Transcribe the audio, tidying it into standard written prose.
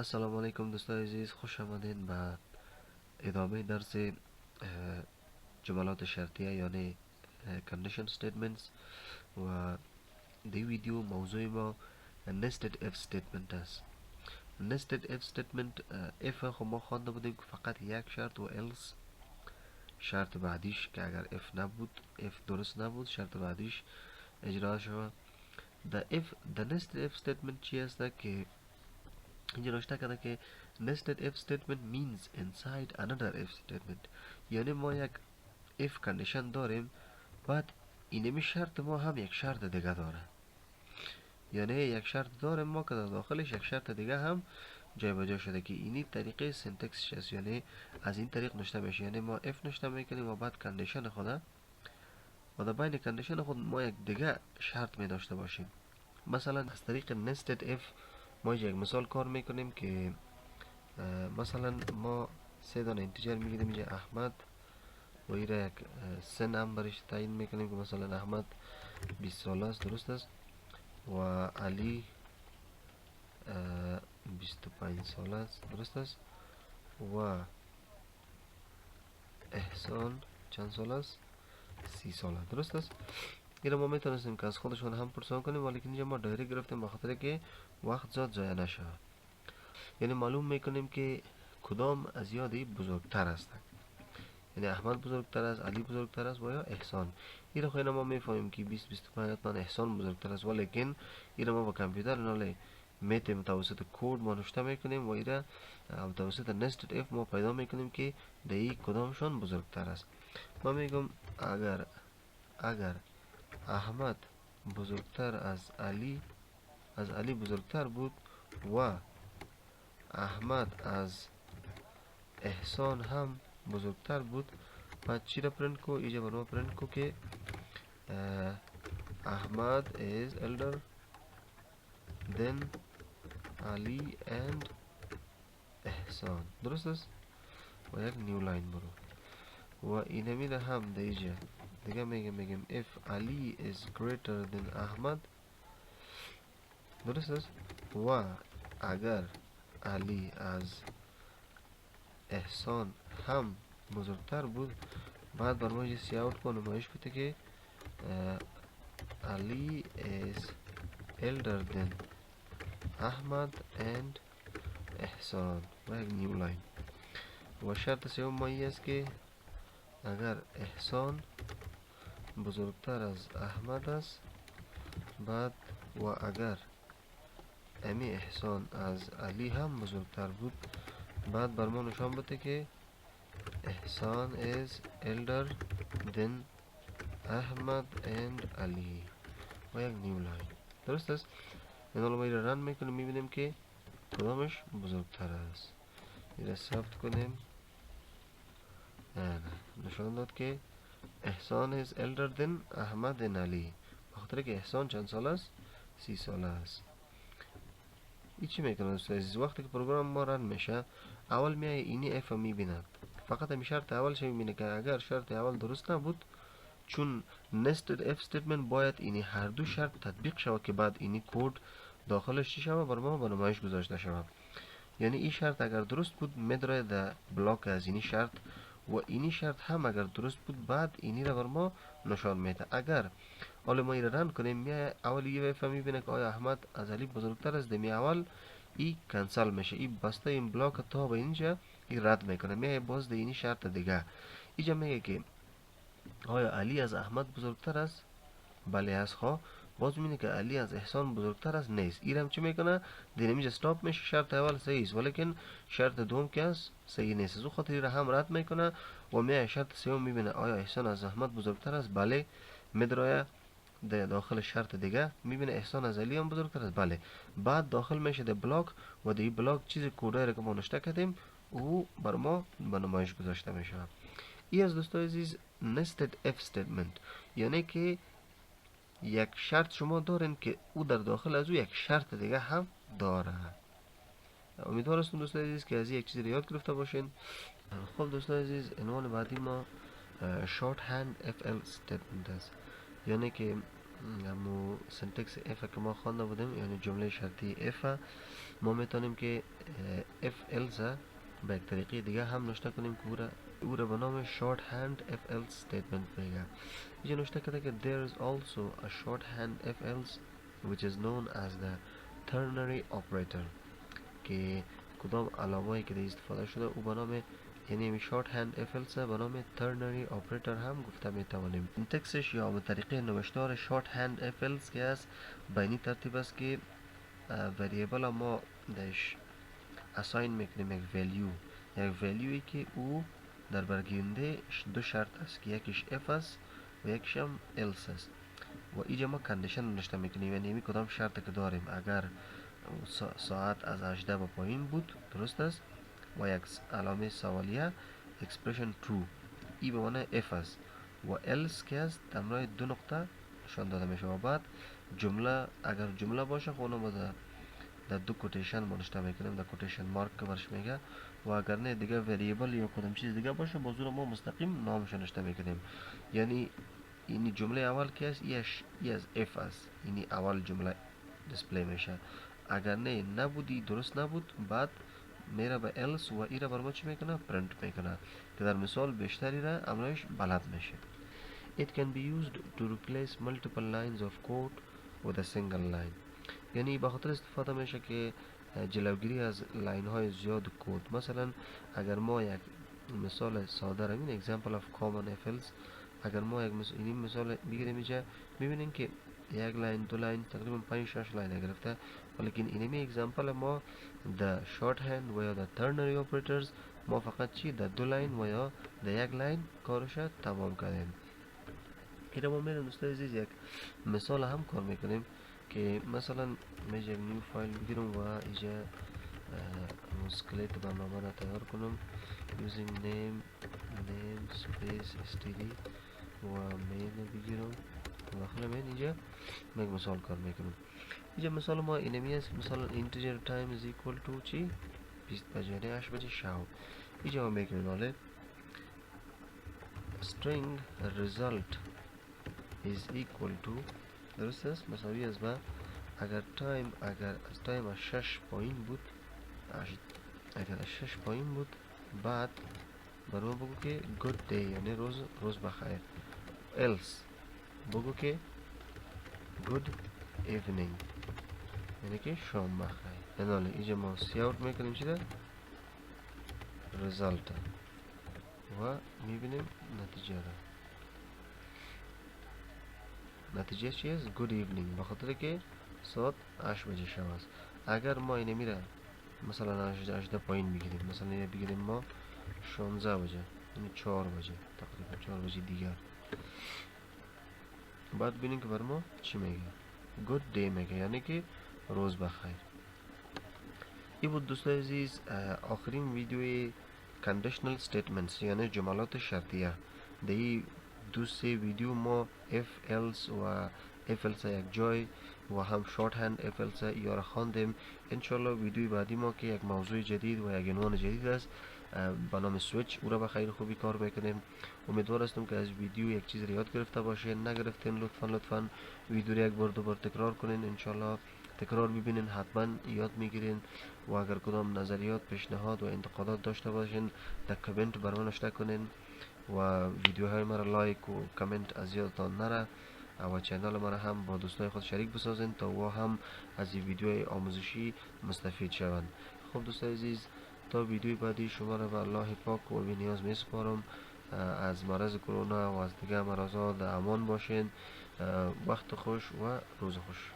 السلام علیکم دوستان عزیز، خوش آمدین به ادامه درس جملات شرطیه یعنی condition statements و دی ویدیو موضوع ما nested if statement است. nested if statement if خب ما خوانده بودیم که فقط یک شرط و else شرط بعدیش که اگر if نبود if درست نبود شرط بعدیش اجرا شود. the nested if statement چی است که اینجا نوشته کرده که nested if statement means inside another if statement، یعنی ما یک if condition داریم بعد اینمی شرط ما هم یک شرط دیگه داره، یعنی یک شرط داریم ما که در داخلش یک شرط دیگه هم جای بجا شده که اینی طریقه سنتکسش است، یعنی از این طریق نوشته میشه، یعنی ما if نوشته میکنیم و بعد کندیشن خود و در بین کندیشن خود ما یک دیگه شرط می داشته باشیم. مثلا از طریق nested if ما یک مثال کار میکنیم که مثلا ما 3 دانه اینتیجر میگیریم اینجا احمد و ایره یک سن هم برش تعیین میکنیم که مثلا احمد 20 ساله است، درست است، و علی 25 ساله است، درست است، و احسان چند ساله است؟ 30 ساله، درست است. این ما میتونستیم که از خودشون هم پرسان کنیم ولی اینجا ما دایرکت گرفتیم به خاطر که وقت زیاد ضایع نشه، یعنی معلوم میکنیم که کدام از یادی بزرگتر است، یعنی احمد بزرگتر است، علی بزرگتر است و یا احسان. این رو خیلی ما میفهمیم که 20-25 حتما احسان بزرگتر است، ولیکن این رو ما با کامپیوتر ناله میتیم توسط کد ما نوشته میکنیم و این رو توسط nested if ما پیدا میکنیم که دی کدامشان بزرگتر است. ما میگم اگر احمد بزرگتر از علی بزرگتر بود و احمد از احسان هم بزرگتر بود، بعد چی را پرنت کو؟ اینجا برای ما پرنت کو که احمد is elder than علی and احسان، درست است، و یک نیو لاین برو و اینمی را هم دیجا دیگه میگم if علی is greater than احمد، درست است، و اگر علی از احسان هم بزرگتر بود، بعد بر ما یه سی اوت کو نمایش بده که علی is elder than احمد and احسان و یک نیو لاین. و شرط سوم ما این است که اگر احسان بزرگتر از احمد است، بعد و اگر امی احسان از علی هم بزرگتر بود، بعد بر ما نشان بده که احسان is elder than احمد and علی و یک نیو لاین، درست است. این حالا ما این رن میکنیم میبینیم که کدامش بزرگتر است. این ثبت کنیم، نشان داد که احسان is elder than احمد and علی، بخاطر که احسان چند سال است؟ 30 ساله است. این چی میکنه دوست؟ وقتی که پروگرام ما رن میشه اول میای اینی اف میبیند، فقط همین شرط اولش میبینه که اگر شرط اول درست نبود، چون nested if statement باید اینی هر دو شرط تطبیق شود که بعد اینی کد داخلش چی شود بر ما به نمایش گذاشته شود. یعنی این شرط اگر درست بود میدره در بلاک از اینی شرط و اینی شرط هم اگر درست بود بعد اینی را بر ما نشان میده. اگر حالا ما این را رن کنیم میای اول یه ویفه میبینه که آیا احمد از علی بزرگتر است، دمی اول ای کنسل میشه، ای بسته این بلاک تا به اینجا ای رد میکنه، میای باز اینی شرط دیگه اینجا میگه که آیا علی از احمد بزرگتر است؟ بله است. خواه باز میبینه که علی از احسان بزرگتر است؟ نیست. ایرم چه میکنه؟ دینمیج استاپ میشه، شرط اول صحیح است ولیکن شرط دوم که است صحیح نیست، از خاطر این هم رد میکنه و میای شرط سوم میبینه آیا احسان از احمد بزرگتر است؟ بله، میدرایه در داخل شرط دیگه میبینه احسان از علی هم بزرگتر است، بله، بعد داخل میشه در بلاک و در این بلاک چیز کودایی را که ما نوشته کردیم او بر ما به نمایش گذاشته میشه. این از دوستان عزیز nested if statement، یعنی که یک شرط شما دارین که او در داخل از او یک شرط دیگه هم داره. امیدوار هستم دوستان عزیز که از یک چیزی یاد گرفته باشین. خب دوستان عزیز عنوان بعدی ما short hand FL statement است، یعنی که همو سنتکس اف که ما خوانده بودیم، یعنی جمله شرطی اف ما میتونیم که اف الز به یک طریقه دیگه هم نوشته کنیم که او را به نام شورت هند اف الز statement میگه. اینجا نوشته کرده که there is also a shorthand if else which is known as the ternary operator، که کدام علامه‌ای که استفاده شده او به نام، یعنی شورت هند اف الز به نام ترنری اپراتور هم گفته میتوانیم. سینتکسش یا به طریقه نوشتار شورت هند اف الز که است به این ترتیب است که وریبل ما داش اساین میکنیم یک ولیوی که او در برگیرنده دو شرط است که یکیش اف است و یکیش هم الس است و اینجا ما کندیشن نوشته میکنیم، یعنی کدام شرط که داریم اگر ساعت از 18 به پایین بود درست است و یک علامه سوالیه expression true، ای به معنی اف است و else که است همراه دو نقطه نشان داده میشه و بعد جمله اگر جمله باشه خب اونو در دو کوتیشن ما نوشته میکنیم، در کوتیشن مارک که برش میگه، و اگر نه دیگه وریبل یا کدام چیز دیگه باشه باز ما مستقیم نامش نوشته میکنیم. یعنی این جمله اول که است ای از اف است، یعنی اول جمله دیسپلی میشه، اگر نه نبودی درست نبود بعد میره به else و ای را بر ما چی میکنه پرنت میکنه که در مثال بیشتری را امرایش بلد میشه. It can be used to replace multiple lines of code with a single line، یعنی به خاطر استفاده میشه که جلوگیری از لاین های زیاد کود. مثلا اگر ما یک مثال ساده را این example of common if else، اگر ما یک مثال بگیریم اینجا میبینیم که یک لاین دو لاین تقریبا 5-6 لاین گرفته، ولیکن اینمی اگزامپل ما در شورت هند و یا در ترنری اپراتورز ما فقط چی در دو لاین و یا در یک لاین کارش تمام کردیم. اینجا ما میریم دوستای عزیز یک مثال هم کار میکنیم که مثلا میشه یک نیو فایل بگیرم و اینجا اسکلت برنامه را تیار کنم using name space std و مین بگیرم و داخل مین اینجا یک مثال کار میکنم. اینجا مثال ما اینمی است، مثلا integer time is equal to چی 20 بجه یعنی 8 بجه شب. اینجا ما میکنیم حاله string result is equal to درست است مساوی است با اگر از تایم از 6 پایین بود، اگر از 6 پایین بود بعد برای بگو که good day یعنی روز بخیر، else بگو که good evening یعنی که شام بخیر. یعنی اینجا ما سی اوت میکنیم چی ده result و میبینیم نتیجه چی است good evening، بخاطر که ساعت 8 بجه شب است. اگر ما اینه میره مثلا 18 پایین بگیریم، مثلا اینه بگیریم ما 16 بجه یعنی 4 بجه تقریبا 4 بجه دیگر، بعد ببینیم که بر ما چی میگه good day میگه یعنی که روز بخیر. این بود دوستای عزیز آخرین ویدیوی conditional statements یعنی جملات شرطیه. دی دو سه ویدیو ما if else و if else یک جای و هم short hand if else یا خواندیم. انشالله ویدیوی بعدی ما که یک موضوع جدید و یک عنوان جدید است به نام سویچ او را به خیر خوبی کار میکنیم. امیدوار هستم که از ویدیو یک چیز را یاد گرفته باشین، نگرفتین لطفا ویدیو را یک بار دو بار تکرار کنین، انشالله تکرار ببینین حتما یاد میگیرین و اگر کدام نظریات پیشنهاد و انتقادات داشته باشین در کامنت برام نوشته کنین و ویدیوهای مرا لایک و کامنت از یادتان نره و چینل مرا هم با دوستای خود شریک بسازین تا و هم از این ویدیوهای آموزشی مستفید شوند. خب دوستای عزیز تا ویدیوی بعدی شما را به الله پاک و بی نیاز می سپارم. از مرض کرونا و از دیگه امراضات امان باشین. وقت خوش و روز خوش.